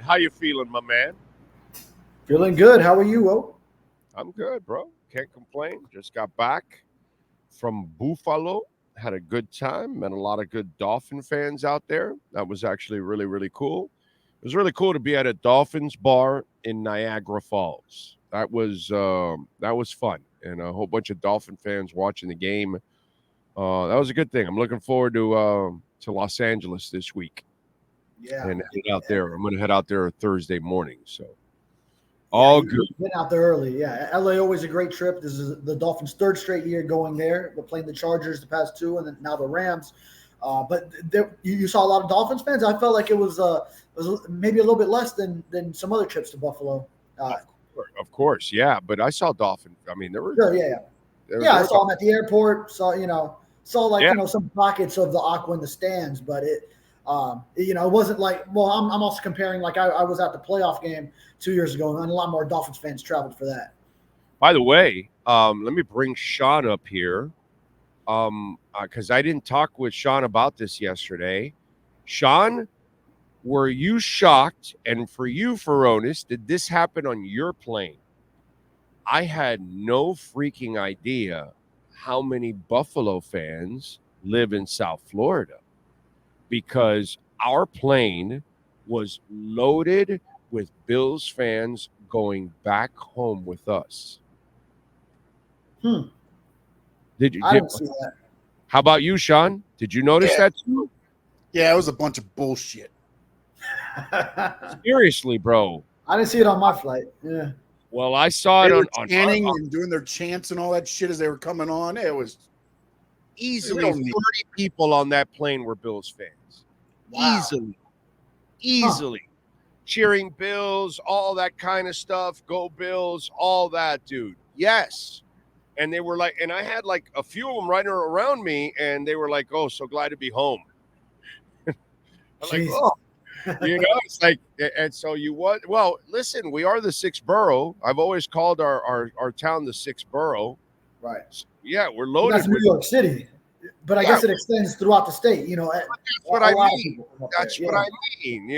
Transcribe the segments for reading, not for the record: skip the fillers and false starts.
How you feeling, my man? Feeling good. How are you, Will? I'm good, bro. Can't complain. Just got back from Buffalo. Had a good time. Met a lot of good Dolphin fans out there. That was actually really, really cool. It was really cool to be at a Dolphins bar in Niagara Falls. That was fun, and a whole bunch of Dolphin fans watching the game. That was a good thing. I'm looking forward to Los Angeles this week Yeah. and head out there. I'm going to head out there Thursday morning. So All good. Been out there early. Yeah. LA always a great trip. This is the Dolphins' third straight year going there. They're playing the Chargers the past two, and then now the Rams. But you saw a lot of Dolphins fans. I felt like it was maybe a little bit less than some other trips to Buffalo. Of course, yeah. But I saw Dolphin. I mean, there were. Sure, I saw them at the airport. Saw some pockets of the aqua in the stands, but it wasn't like. Well, I'm also comparing. Like I was at the playoff game 2 years ago, and a lot more Dolphins fans traveled for that. By the way, let me bring Sean up here, because I didn't talk with Sean about this yesterday. Sean, were you shocked? And for you, Furones, did this happen on your plane? I had no freaking idea how many Buffalo fans live in South Florida, because our plane was loaded with Bills fans going back home with us. Did you? I didn't see that. How about you, Sean? Did you notice that too? Yeah, it was a bunch of bullshit. Seriously, bro. I didn't see it on my flight. Yeah. Well, I saw it on chanting and doing their chants and all that shit as they were coming on. It was easily 30 people on that plane were Bills fans. Wow. Easily. Cheering Bills, all that kind of stuff. Go Bills, all that, dude. Yes. And they were like, and I had like a few of them right around me, and they were like, "Oh, so glad to be home." I'm like, "Oh." It's like, and so you what? Well, listen, we are the sixth borough. I've always called our town the sixth borough. Right. So, yeah, we're loaded. That's New York City, but I guess it extends throughout the state. That's what I mean. That's what I mean.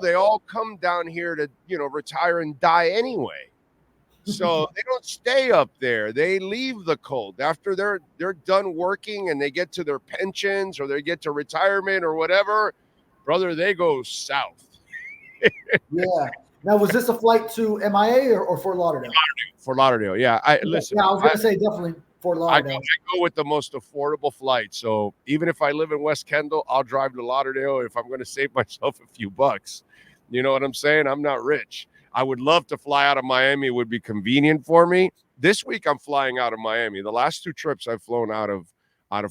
They all come down here to retire and die anyway. So they don't stay up there. They leave the cold after they're done working and they get to their pensions or they get to retirement or whatever. Brother, they go south. Yeah. Now, was this a flight to MIA or Fort Lauderdale? Fort Lauderdale, yeah. Listen. Yeah, I was going to say definitely Fort Lauderdale. I go with the most affordable flight. So even if I live in West Kendall, I'll drive to Lauderdale if I'm going to save myself a few bucks. You know what I'm saying? I'm not rich. I would love to fly out of Miami. It would be convenient for me. This week I'm flying out of Miami. The last two trips I've flown out of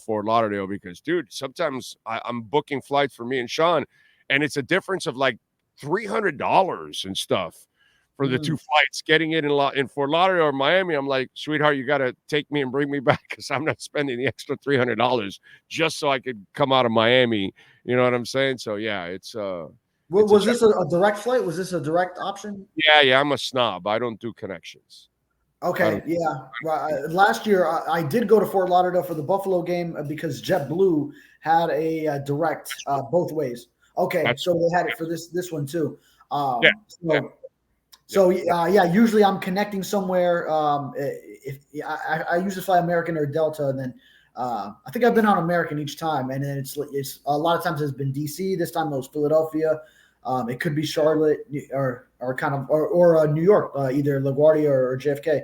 Fort Lauderdale because, dude, sometimes I'm booking flights for me and Sean, and it's a difference of like $300 and stuff for the two flights. Getting it in Fort Lauderdale or Miami, I'm like, sweetheart, you got to take me and bring me back because I'm not spending the extra $300 just so I could come out of Miami. You know what I'm saying? So, yeah, it's was this a direct flight? Was this a direct option? Yeah, I'm a snob. I don't do connections. Okay, yeah. Right. Last year, I did go to Fort Lauderdale for the Buffalo game because JetBlue had a direct both ways. Okay, so they had it for this one too. Usually I'm connecting somewhere. If I usually fly American or Delta, and then I think I've been on American each time, and then it's a lot of times it's been DC. This time it was Philadelphia. It could be Charlotte or New York, either LaGuardia or JFK.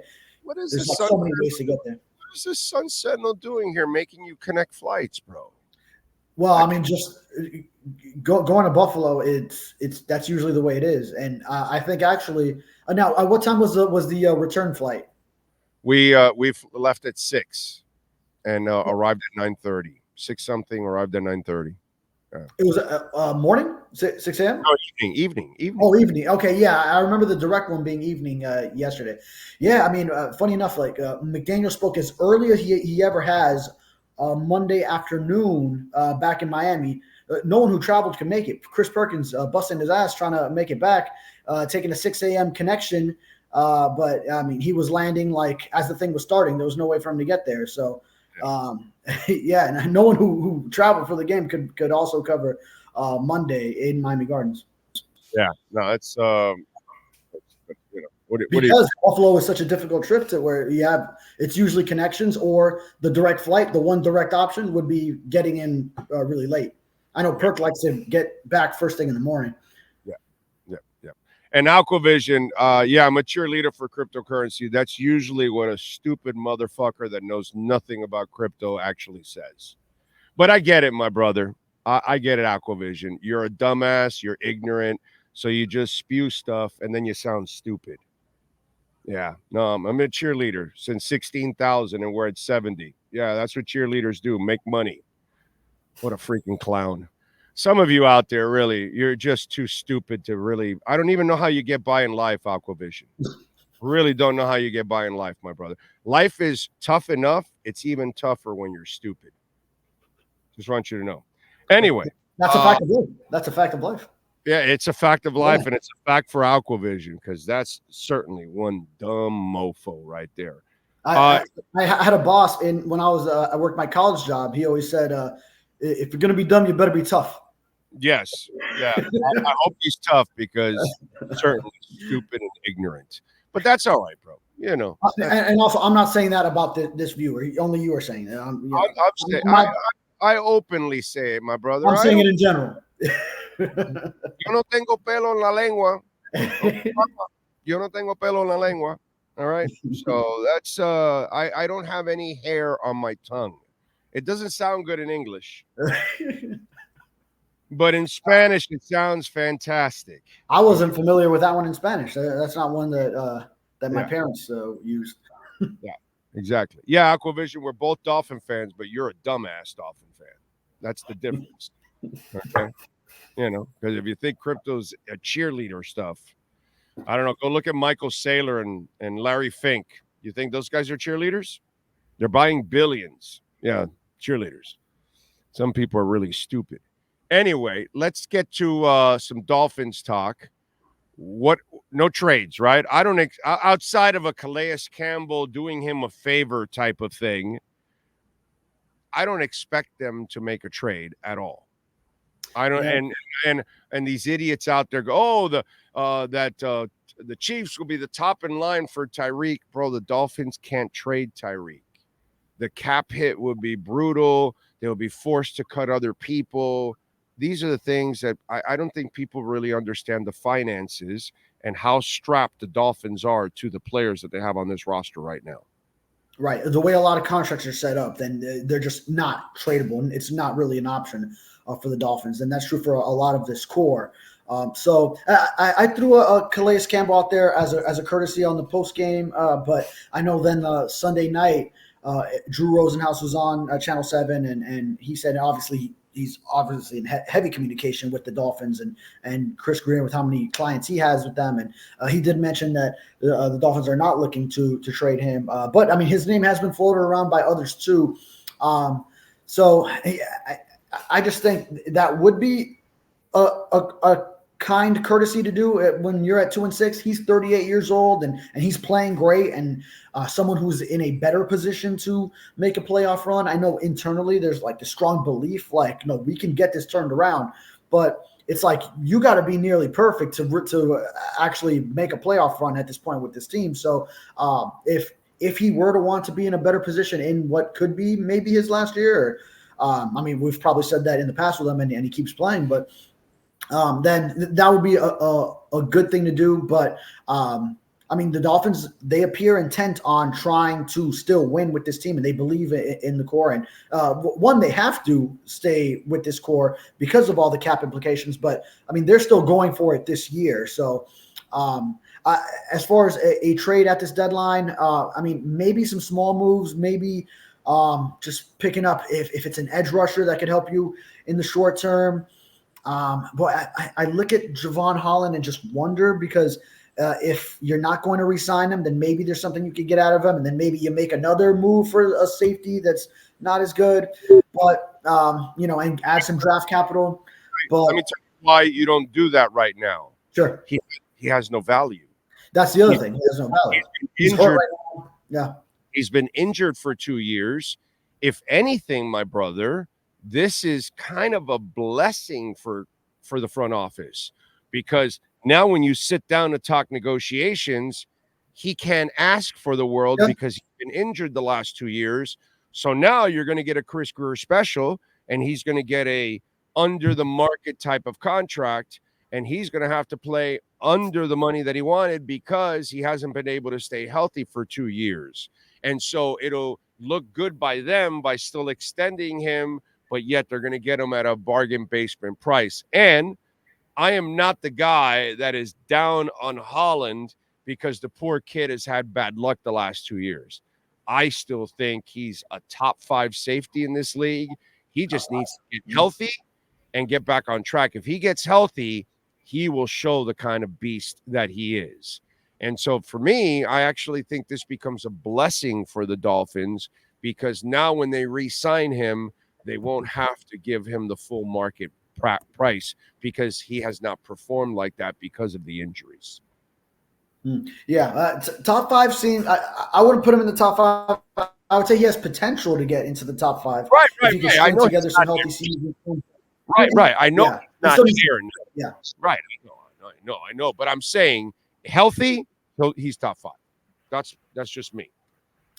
There's so many ways to get there. What is this Sun Sentinel doing here, making you connect flights, bro? Well, I mean, just going to Buffalo. That's usually the way it is, and I think actually now, what time was the return flight? We've left at 6 and arrived at 9:30. 6 something, arrived at 9:30. It was morning, 6 a.m. No, evening. Oh, evening. Okay, yeah, I remember the direct one being evening yesterday. Yeah, I mean, funny enough, like McDaniel spoke as early as he ever has Monday afternoon back in Miami. No one who traveled can make it. Chris Perkins busting his ass trying to make it back, taking a 6 a.m. connection. But I mean, he was landing like as the thing was starting. There was no way for him to get there. So. And no one who traveled for the game could also cover Monday in Miami Gardens. Yeah, no, it's you know what do you Because Buffalo is such a difficult trip to where it's usually connections or the direct flight. The one direct option would be getting in really late. I know Perk likes to get back first thing in the morning. Yeah. And Aquavision, I'm a cheerleader for cryptocurrency. That's usually what a stupid motherfucker that knows nothing about crypto actually says. But I get it, my brother. I get it, Aquavision. You're a dumbass. You're ignorant. So you just spew stuff and then you sound stupid. Yeah. No, I'm a cheerleader since 16,000 and we're at 70. Yeah, that's what cheerleaders do. Make money. What a freaking clown. Some of you out there, really, you're just too stupid to really. I don't even know how you get by in life, Aquavision. Really don't know how you get by in life, my brother. Life is tough enough. It's even tougher when you're stupid. Just want you to know. Anyway. That's a fact of life. That's a fact of life. Yeah, it's a fact of life, and it's a fact for Aquavision because that's certainly one dumb mofo right there. I had a boss when I worked my college job. He always said, if you're going to be dumb, you better be tough. Yes. Yeah. I hope he's tough because certainly stupid and ignorant. But that's all right, bro. You know. And also, I'm not saying that about this viewer. Only you are saying that. I openly say it, my brother. I'm saying it in general. Yo no tengo pelo en la lengua. Yo no tengo pelo en la lengua. All right. So that's I don't have any hair on my tongue. It doesn't sound good in English. But in Spanish, it sounds fantastic. I wasn't familiar with that one in Spanish. That's not one that my parents used. Yeah, exactly. Yeah, Aquavision, we're both Dolphin fans, but you're a dumbass Dolphin fan. That's the difference. Okay. You know, because if you think crypto's a cheerleader stuff, I don't know. Go look at Michael Saylor and Larry Fink. You think those guys are cheerleaders? They're buying billions. Yeah, cheerleaders. Some people are really stupid. Anyway, let's get to some Dolphins talk. No trades, right? I don't outside of a Calais Campbell doing him a favor type of thing. I don't expect them to make a trade at all. I don't, and these idiots out there go, the Chiefs will be the top in line for Tyreek. Bro, the Dolphins can't trade Tyreek. The cap hit would be brutal. They'll be forced to cut other people. These are the things that I don't think people really understand the finances and how strapped the Dolphins are to the players that they have on this roster right now. Right. The way a lot of contracts are set up, then they're just not tradable. And it's not really an option for the Dolphins. And that's true for a lot of this core. So I threw a Calais Campbell out there as a courtesy on the post game. But I know then Sunday night, Drew Rosenhaus was on Channel 7, and he said he's obviously in heavy communication with the Dolphins and Chris Greer with how many clients he has with them. And he did mention that the Dolphins are not looking to trade him. But I mean, his name has been floated around by others too. So I just think that would be a kind courtesy to do when you're at 2-6. He's 38 years old and he's playing great, and someone who's in a better position to make a playoff run. I know internally there's like the strong belief, like, no, we can get this turned around, but it's like you got to be nearly perfect to actually make a playoff run at this point with this team. So if he were to want to be in a better position in what could be maybe his last year, I mean, we've probably said that in the past with him, and he keeps playing, but then that would be a good thing to do. But I mean, the Dolphins, they appear intent on trying to still win with this team, and they believe in the core. And one, they have to stay with this core because of all the cap implications. But I mean, they're still going for it this year. So as far as a trade at this deadline, I mean, maybe some small moves, maybe just picking up if it's an edge rusher that could help you in the short term. But I look at Javon Holland and just wonder, because if you're not going to re-sign him, then maybe there's something you could get out of him, and then maybe you make another move for a safety that's not as good, but and add some draft capital. But let me tell you why you don't do that right now. Sure, he has no value. That's the other thing. He has no value. He's injured. Right. Yeah, he's been injured for 2 years. If anything, my brother, this is kind of a blessing for the front office, because Now, when you sit down to talk negotiations, he can't ask for the world because he's been injured the last 2 years. So now you're going to get a Chris Greer special, and he's going to get a under the market type of contract, and he's going to have to play under the money that he wanted because he hasn't been able to stay healthy for 2 years. And so it'll look good by them by still extending him, but yet they're going to get him at a bargain basement price. And I am not the guy that is down on Holland because the poor kid has had bad luck the last 2 years. I still think he's a top 5 safety in this league. He just needs to get healthy and get back on track. If he gets healthy, he will show the kind of beast that he is. And so for me, I actually think this becomes a blessing for the Dolphins because now when they re-sign him, they won't have to give him the full market price because he has not performed like that because of the injuries. Yeah, top 5 seems. I wouldn't put him in the top 5. I would say he has potential to get into the top 5. Right. If he can string together some healthy seasons. Right. I know. Yeah. Not here. Yeah. Right. I know. But I'm saying healthy, he's top 5. That's just me.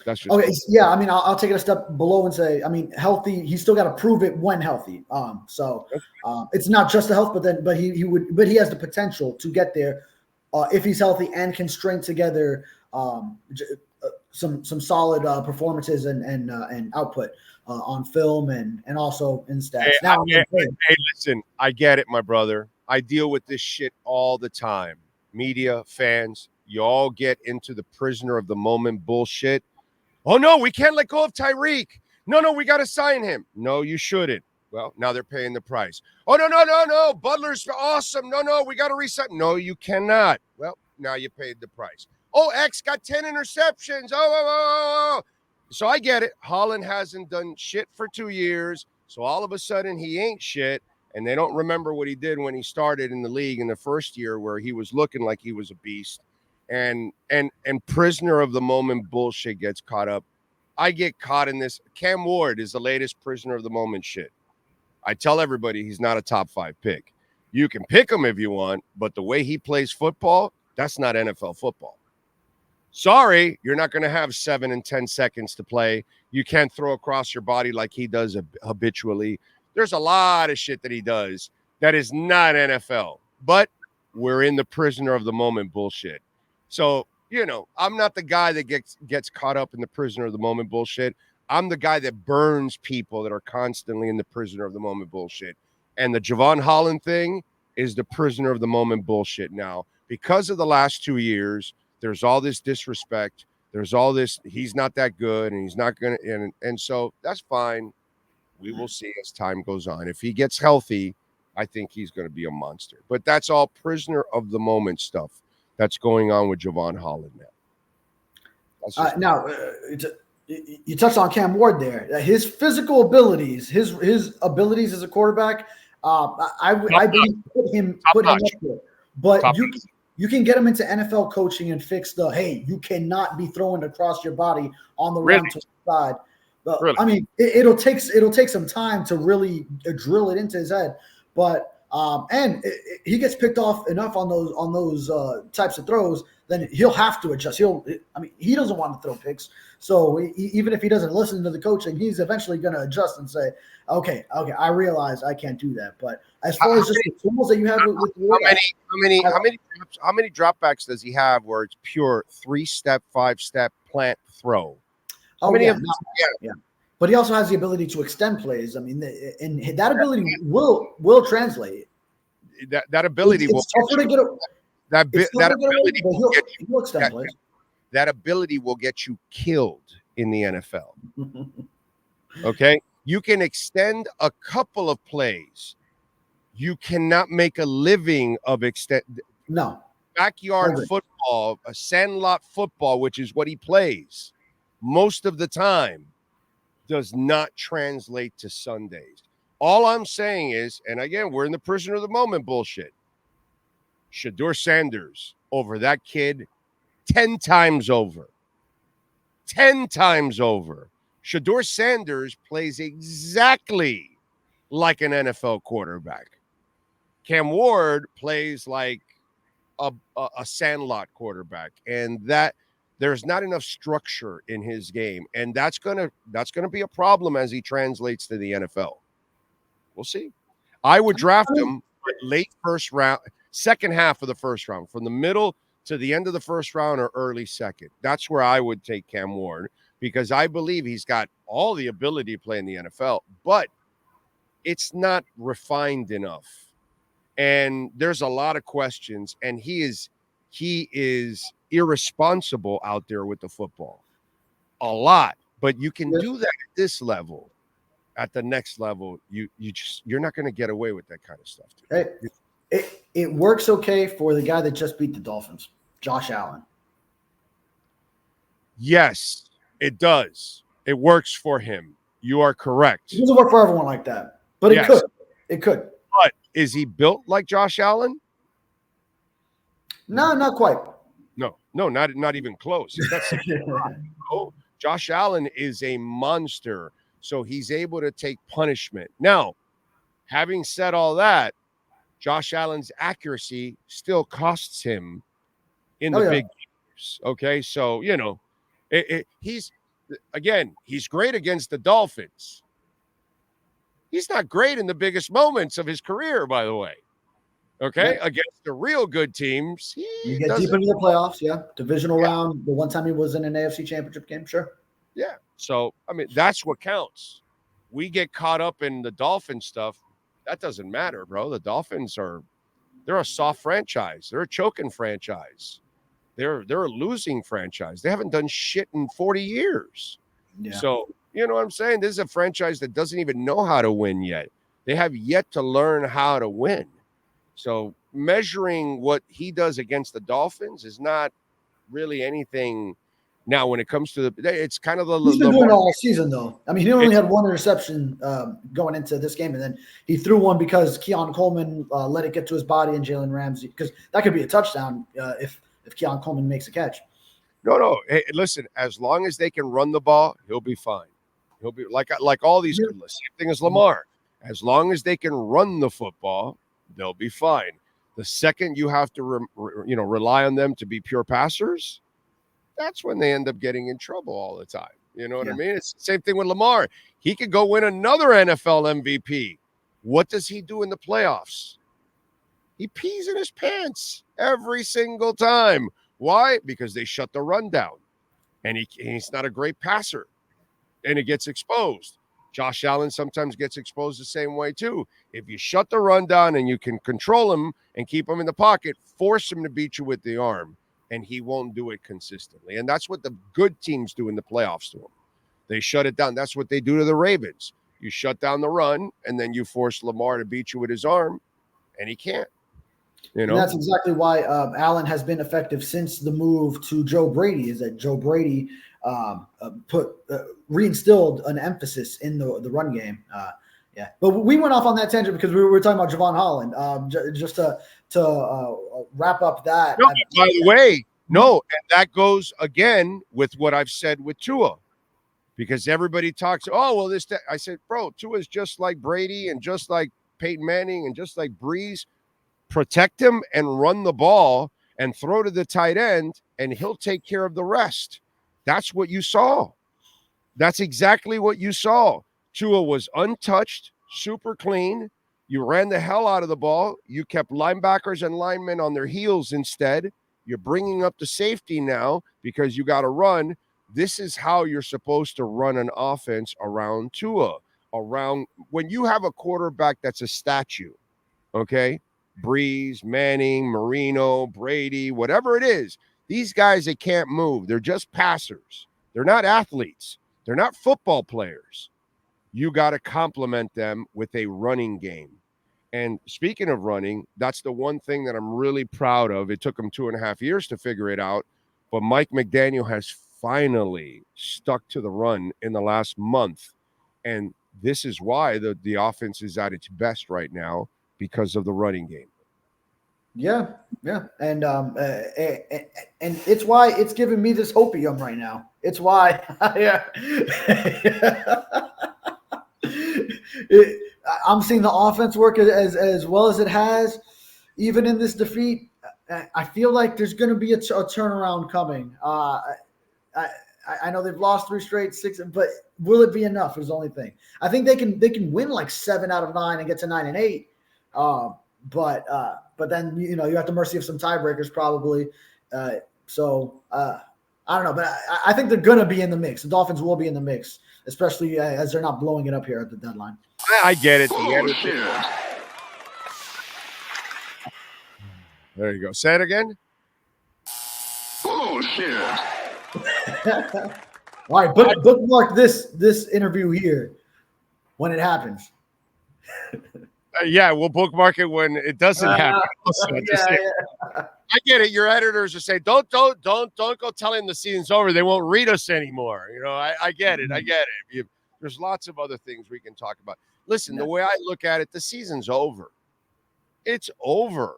That's just okay. me. Yeah. I mean, I'll take it a step below and say, I mean, healthy. He's still got to prove it when healthy. So it's not just the health, but he has the potential to get there if he's healthy and can string together some solid performances and output on film and also in stats. Hey, listen, I get it, my brother. I deal with this shit all the time. Media, fans, you all get into the prisoner of the moment bullshit. Oh, no, we can't let go of Tyreek. No, we got to sign him. No, you shouldn't. Well, now they're paying the price. Oh, no. Butler's awesome. No, we got to resign. No, you cannot. Well, now you paid the price. Oh, X got 10 interceptions. Oh. So I get it. Holland hasn't done shit for 2 years. So all of a sudden he ain't shit. And they don't remember what he did when he started in the league in the first year where he was looking like he was a beast. And prisoner of the moment bullshit gets caught up. I get caught in this. Cam Ward is the latest prisoner of the moment shit. I tell everybody he's not a top 5 pick. You can pick him if you want, but the way he plays football, that's not NFL football. Sorry, you're not going to have 7 and 10 seconds to play. You can't throw across your body like he does habitually. There's a lot of shit that he does that is not NFL, but we're in the prisoner of the moment bullshit. So, I'm not the guy that gets caught up in the prisoner of the moment bullshit. I'm the guy that burns people that are constantly in the prisoner of the moment bullshit. And the Javon Holland thing is the prisoner of the moment bullshit now. Because of the last 2 years, there's all this disrespect. There's all this, he's not that good, and he's not going to, and so that's fine. We will see as time goes on. If he gets healthy, I think he's going to be a monster. But that's all prisoner of the moment stuff that's going on with Javon Holland now. Now, you touched on Cam Ward there. His physical abilities, his abilities as a quarterback, I believe put him up there. But you can get him into NFL coaching and fix hey, you cannot be throwing across your body on the run to the side. Really? I mean, it'll take some time to really drill it into his head, but he gets picked off enough on those types of throws, then he'll have to adjust. He doesn't want to throw picks, so even if he doesn't listen to the coaching, he's eventually going to adjust and say, okay, I realize I can't do that. But as far as just the tools that you have with how many dropbacks does he have where it's pure 3-step, 5-step plant throw? Yeah. But he also has the ability to extend plays. I mean, and that ability will translate. That ability will. It's tougher to get. That ability will get you killed in the NFL. Okay, you can extend a couple of plays. You cannot make a living of extend. No. Backyard football, a sandlot football, which is what he plays most of the time, does not translate to Sundays. All I'm saying is, and again, we're in the prisoner of the moment bullshit. Shedeur Sanders over that kid 10 times over. 10 times over. Shedeur Sanders plays exactly like an NFL quarterback. Cam Ward plays like a sandlot quarterback, and that there's not enough structure in his game, and that's gonna be a problem as he translates to the NFL. We'll see. I would draft him late first round, second half of the first round, from the middle to the end of the first round or early second. That's where I would take Cam Warren, because I believe he's got all the ability to play in the NFL, but it's not refined enough. And there's a lot of questions, and he is irresponsible out there with the football. A lot. But you can do that at this level. At the next level, you're not going to get away with that kind of stuff. It works okay for the guy that just beat the Dolphins, Josh Allen. Yes, it does. It works for him. You are correct. It doesn't work for everyone like that, but it could. It could. But is he built like Josh Allen? No, not quite. No, not even close. Josh Allen is a monster, so he's able to take punishment. Now, having said all that, Josh Allen's accuracy still costs him in the big games. Okay, so he's great against the Dolphins. He's not great in the biggest moments of his career, by the way. Okay, against the real good teams, you get deep into the playoffs, divisional round. The one time he was in an AFC Championship game, sure. Yeah, so I mean that's what counts. We get caught up in the Dolphin stuff. That doesn't matter, bro. The Dolphins they're a soft franchise. They're a choking franchise. They're a losing franchise. They haven't done shit in 40 years. Yeah. So, you know what I'm saying? This is a franchise that doesn't even know how to win yet. They have yet to learn how to win. So measuring what he does against the Dolphins is not really anything. Now, when it comes to it's kind of the he's been doing it all season, though. I mean, he only had one interception going into this game, and then he threw one because Keon Coleman let it get to his body, and Jalen Ramsey, because that could be a touchdown if Keon Coleman makes a catch. No. Hey, listen, as long as they can run the ball, he'll be fine. He'll be like all these. Same thing as Lamar. As long as they can run the football, they'll be fine. The second you have to rely on them to be pure passers, that's when they end up getting in trouble all the time. You know what I mean? It's the same thing with Lamar. He could go win another NFL MVP. What does he do in the playoffs? He pees in his pants every single time. Why? Because they shut the run down. And he's not a great passer. And it gets exposed. Josh Allen sometimes gets exposed the same way too. If you shut the run down and you can control him and keep him in the pocket, force him to beat you with the arm, and he won't do it consistently. And that's what the good teams do in the playoffs to him. They shut it down. That's what they do to the Ravens. You shut down the run, and then you force Lamar to beat you with his arm, and he can't. And that's exactly why Allen has been effective since the move to Joe Brady, is that Joe Brady reinstilled an emphasis in the run game. But we went off on that tangent because we were talking about Javon Holland. Just to wrap up that. No, by the way, and that goes again with what I've said with Tua, because everybody talks. Oh well, I said, bro, Tua is just like Brady and just like Peyton Manning and just like Breeze. Protect him and run the ball and throw to the tight end, and he'll take care of the rest. That's what you saw. That's exactly what you saw. Tua was untouched, super clean. You ran the hell out of the ball. You kept linebackers and linemen on their heels instead. You're bringing up the safety now because you got to run. This is how you're supposed to run an offense around Tua. When you have a quarterback that's a statue, okay? Breeze, Manning, Marino, Brady, whatever it is, these guys, they can't move. They're just passers. They're not athletes. They're not football players. You got to complement them with a running game. And speaking of running, that's the one thing that I'm really proud of. It took him 2.5 years to figure it out, but Mike McDaniel has finally stuck to the run in the last month. And this is why the offense is at its best right now, because of the running game. Yeah. And it's why it's giving me this hopium right now. It's why I'm seeing the offense work as well as it has, even in this defeat. I feel like there's going to be a turnaround coming. I know they've lost 3 straight, 6, but will it be enough? Is the only thing. I think they can win like 7 out of 9 and get to 9 and 8. But then you have the mercy of some tiebreakers probably. I don't know, but I think they're gonna be in the mix. The Dolphins will be in the mix, especially as they're not blowing it up here at the deadline. I get it. There you go. Say it again. All right, bookmark this interview here when it happens. Yeah, we'll bookmark it when it doesn't happen. I get it. Your editors will say, don't go telling the season's over. They won't read us anymore. I get it. There's lots of other things we can talk about. Listen, the way I look at it, the season's over. It's over.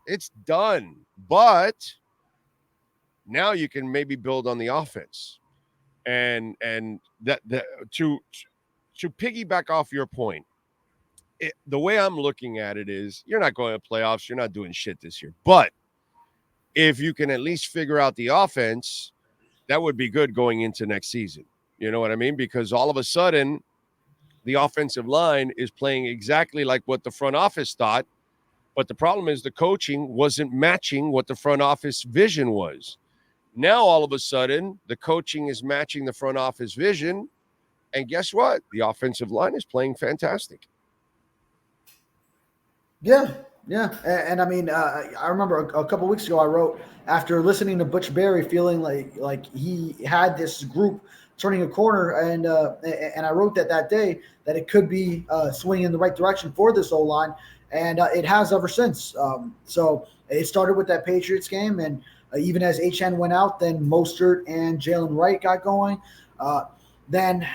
It's done. But now you can maybe build on the offense. And that to piggyback off your point, the way I'm looking at it is you're not going to playoffs. You're not doing shit this year. But if you can at least figure out the offense, that would be good going into next season. You know what I mean? Because all of a sudden, the offensive line is playing exactly like what the front office thought. But the problem is the coaching wasn't matching what the front office vision was. Now, all of a sudden, the coaching is matching the front office vision. And guess what? The offensive line is playing fantastic. Yeah. And I mean, I remember a couple weeks ago I wrote, after listening to Butch Berry, feeling like he had this group turning a corner, and I wrote that day that it could be swinging in the right direction for this O-line, and it has ever since. So it started with that Patriots game, and even as HN went out, then Mostert and Jalen Wright got going. Then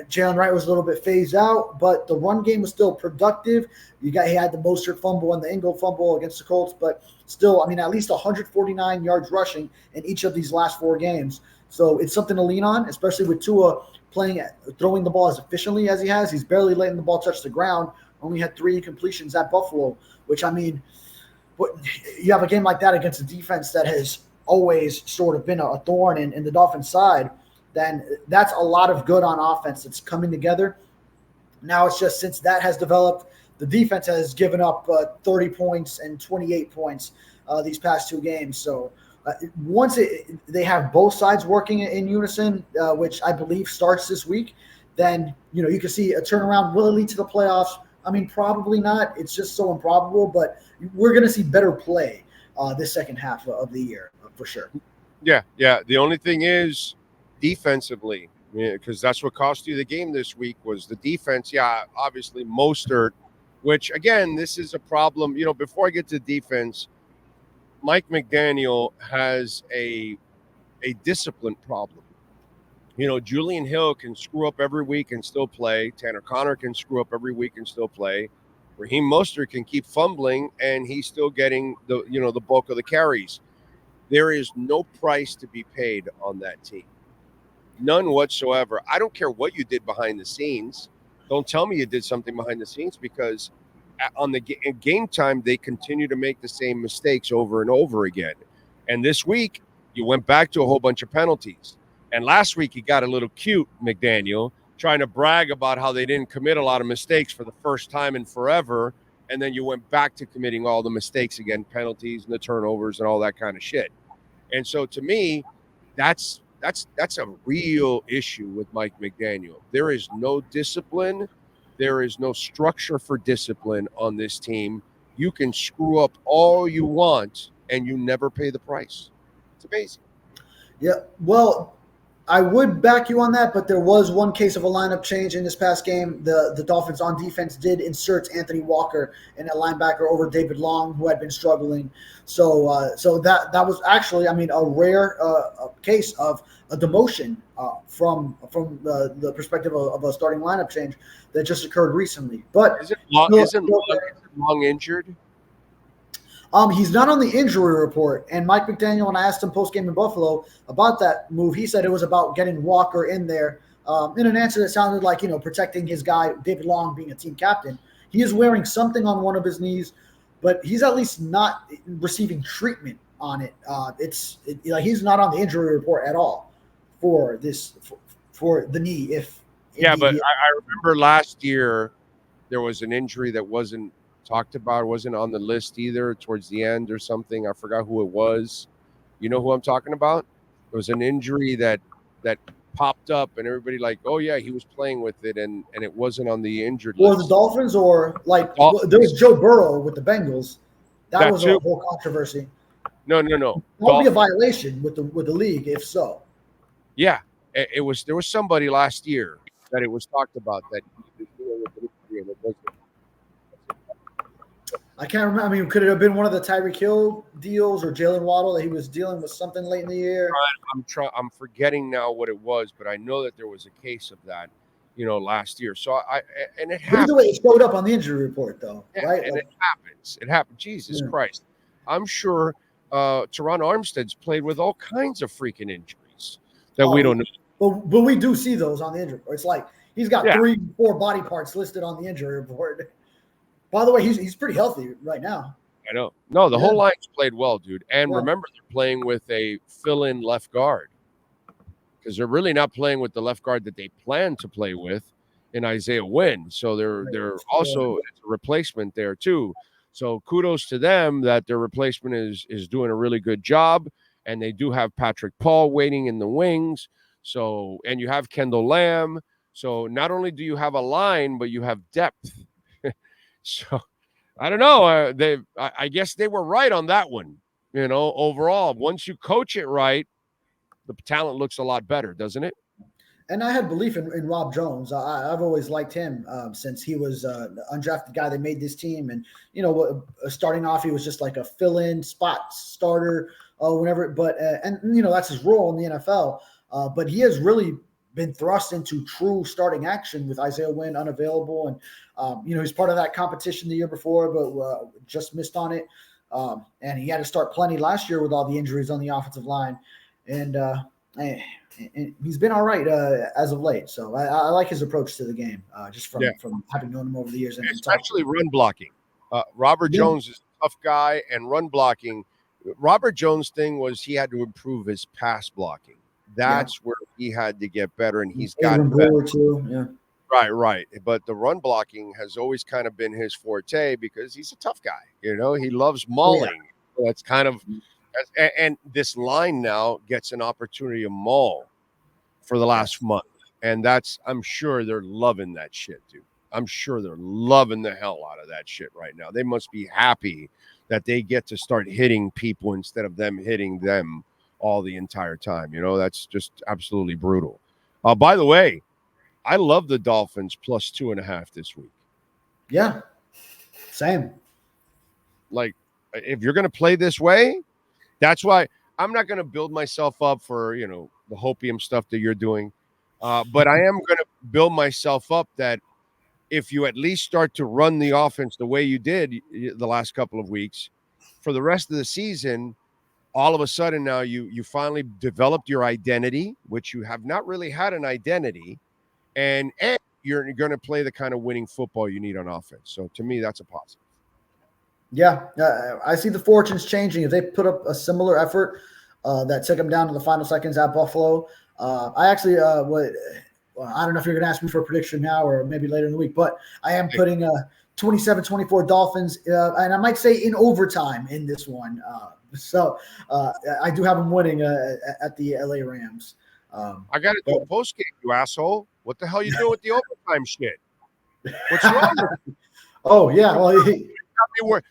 Jalen Wright was a little bit phased out, but the run game was still productive. He had the Mostert fumble and the Ingold fumble against the Colts, but still, I mean, at least 149 yards rushing in each of these last 4 games. So it's something to lean on, especially with Tua throwing the ball as efficiently as he has. He's barely letting the ball touch the ground. Only had 3 incompletions at Buffalo, which, I mean, you have a game like that against a defense that has always sort of been a thorn in the Dolphins' side. Then that's a lot of good on offense that's coming together. Now it's just, since that has developed, the defense has given up 30 points and 28 points these past 2 games. So once they have both sides working in unison, which I believe starts this week, then you can see a turnaround. Will it lead to the playoffs? I mean, probably not. It's just so improbable, but we're going to see better play this second half of the year for sure. Yeah. The only thing is, defensively, because that's what cost you the game this week was the defense. Yeah, obviously Mostert, which again, this is a problem. Before I get to defense, Mike McDaniel has a discipline problem. Julian Hill can screw up every week and still play. Tanner Conner can screw up every week and still play. Raheem Mostert can keep fumbling and he's still getting the bulk of the carries. There is no price to be paid on that team. None whatsoever. I don't care what you did behind the scenes. Don't tell me you did something behind the scenes, because on the game time, they continue to make the same mistakes over and over again. And this week, you went back to a whole bunch of penalties. And last week, he got a little cute, McDaniel, trying to brag about how they didn't commit a lot of mistakes for the first time in forever. And then you went back to committing all the mistakes again, penalties and the turnovers and all that kind of shit. And so to me, that's a real issue with Mike McDaniel. There is no discipline. There is no structure for discipline on this team. You can screw up all you want, and you never pay the price. It's amazing. Yeah, well, I would back you on that, but there was one case of a lineup change in this past game. The Dolphins on defense did insert Anthony Walker in a linebacker over David Long, who had been struggling. So that was actually, I mean, a rare case of a demotion from the perspective of a starting lineup change that just occurred recently. But isn't Long injured? He's not on the injury report. And Mike McDaniel, when I asked him post-game in Buffalo about that move, he said it was about getting Walker in there in an answer that sounded like, protecting his guy, David Long, being a team captain. He is wearing something on one of his knees, but he's at least not receiving treatment on it. Like he's not on the injury report at all for this for the knee. If Yeah, but indeed I remember last year there was an injury that wasn't talked about, wasn't on the list either towards the end or something. I forgot who it was. You know who I'm talking about? It was an injury that popped up, and everybody like, oh yeah, he was playing with it, and it wasn't on the injured or list. the Dolphins, or like Dolphins. there was Joe Burrow with the Bengals. That That was too. a whole controversy. No. That would be a violation with the league if so. Yeah, it was. There was somebody last year that it was talked about that he was dealing with an injury, and it wasn't. I can't remember. I mean, could it have been one of the Tyreek Hill deals or Jalen Waddle that he was dealing with something late in the year? I'm forgetting now what it was, but I know that there was a case of that, last year. So and it happened. Either way, it showed up on the injury report, though, Yeah, right? and Like, it happens. It happened. Jesus Christ. I'm sure Teron Armstead's played with all kinds of freaking injuries that we don't know. But we do see those on the injury report. It's like he's got 3-4 body parts listed on the injury report. By the way, he's pretty healthy right now. I know. No, the whole line's played well, dude. And remember, they're playing with a fill-in left guard because they're really not playing with the left guard that they plan to play with in Isaiah Wynn. So they're also it's a replacement there too. So kudos to them that their replacement is doing a really good job, and they do have Patrick Paul waiting in the wings. So and you have Kendall Lamb. So not only do you have a line, but you have depth. So I don't know. I guess they were right on that one. Overall, once you coach it right, the talent looks a lot better, doesn't it? And I had belief in Rob Jones. I've always liked him since he was the undrafted guy that made this team. And, starting off, he was just like a fill-in spot starter whenever. But, that's his role in the NFL. But he has really been thrust into true starting action with Isaiah Wynn unavailable. And, he's part of that competition the year before, but just missed on it. And he had to start plenty last year with all the injuries on the offensive line. And he's been all right as of late. So I like his approach to the game, just from having known him over the years. And especially run blocking. Robert Jones is a tough guy, and run blocking. Robert Jones' thing was he had to improve his pass blocking. That's where he had to get better, and he's got better too. Yeah. Right. But the run blocking has always kind of been his forte because he's a tough guy. He loves mauling. So that's kind of, and this line now gets an opportunity to maul for the last month. And I'm sure they're loving that shit, dude. I'm sure they're loving the hell out of that shit right now. They must be happy that they get to start hitting people instead of them hitting them all the entire time. That's just absolutely brutal. By the way, I love the Dolphins plus 2.5 this week. Yeah, same. Like, if you're going to play this way, that's why I'm not going to build myself up for, the hopium stuff that you're doing. But I am going to build myself up that if you at least start to run the offense the way you did the last couple of weeks, for the rest of the season, all of a sudden now you finally developed your identity, which you have not really had an identity. And you're going to play the kind of winning football you need on offense. So to me, that's a positive. Yeah, I see the fortunes changing. If they put up a similar effort that took them down to the final seconds at Buffalo, I actually I don't know if you're going to ask me for a prediction now or maybe later in the week, but I am putting 27-24 Dolphins, and I might say in overtime in this one. So I do have them winning at the LA Rams. I got to do a post game, you asshole. What the hell you doing with the overtime shit? What's wrong with you? Oh, yeah. Well,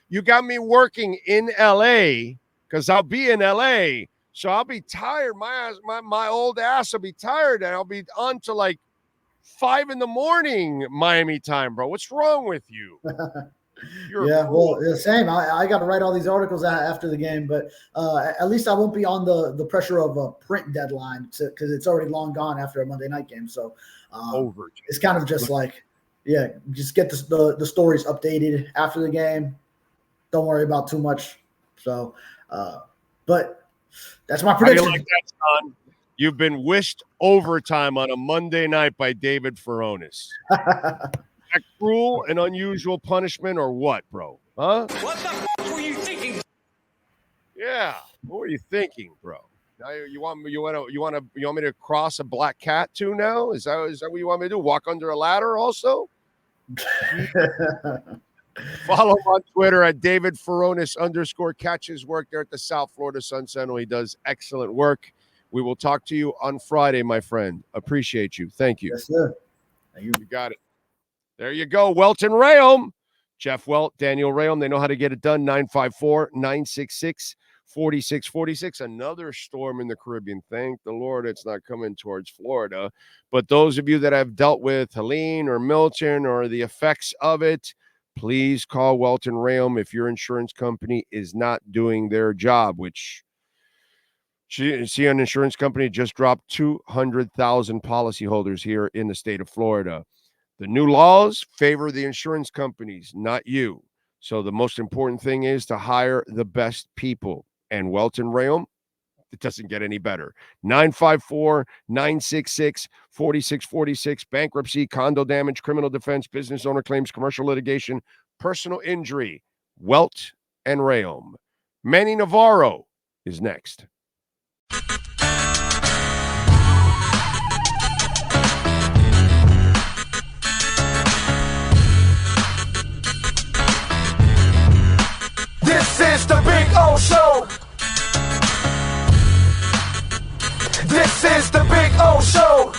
you got me working in LA because I'll be in LA. So I'll be tired. My old ass will be tired, and I'll be on to like 5 a.m. Miami time, bro. What's wrong with you? Same. I got to write all these articles after the game, but at least I won't be on the pressure of a print deadline because it's already long gone after a Monday night game. So it's kind of just like, just get the stories updated after the game. Don't worry about too much. So, but that's my prediction. How do you like that, son? You've been wished overtime on a Monday night by David Furones. That cruel and unusual punishment or what, bro? Huh? What the fuck were you thinking? Yeah. What were you thinking, bro? Now you want me to cross a black cat too now? Is that what you want me to do? Walk under a ladder also? Follow him on Twitter at David Furones _ catch his work there at the South Florida Sun Sentinel. He does excellent work. We will talk to you on Friday, my friend. Appreciate you. Thank you. Yes, sir. Thank you. You got it. There you go. Welt Rheaume. Jeff Welt, Daniel Rheaume. They know how to get it done. 954-966-4646. Another storm in the Caribbean. Thank the Lord it's not coming towards Florida. But those of you that have dealt with Helene or Milton or the effects of it, please call Welt Rheaume if your insurance company is not doing their job, which see an insurance company just dropped 200,000 policyholders here in the state of Florida. The new laws favor the insurance companies, not you. So the most important thing is to hire the best people. And Welt Rheaume, it doesn't get any better. 954-966-4646. Bankruptcy, condo damage, criminal defense, business owner claims, commercial litigation, personal injury. Welt Rheaume. Manny Navarro is next. This is the Big O Show. This is the Big O Show.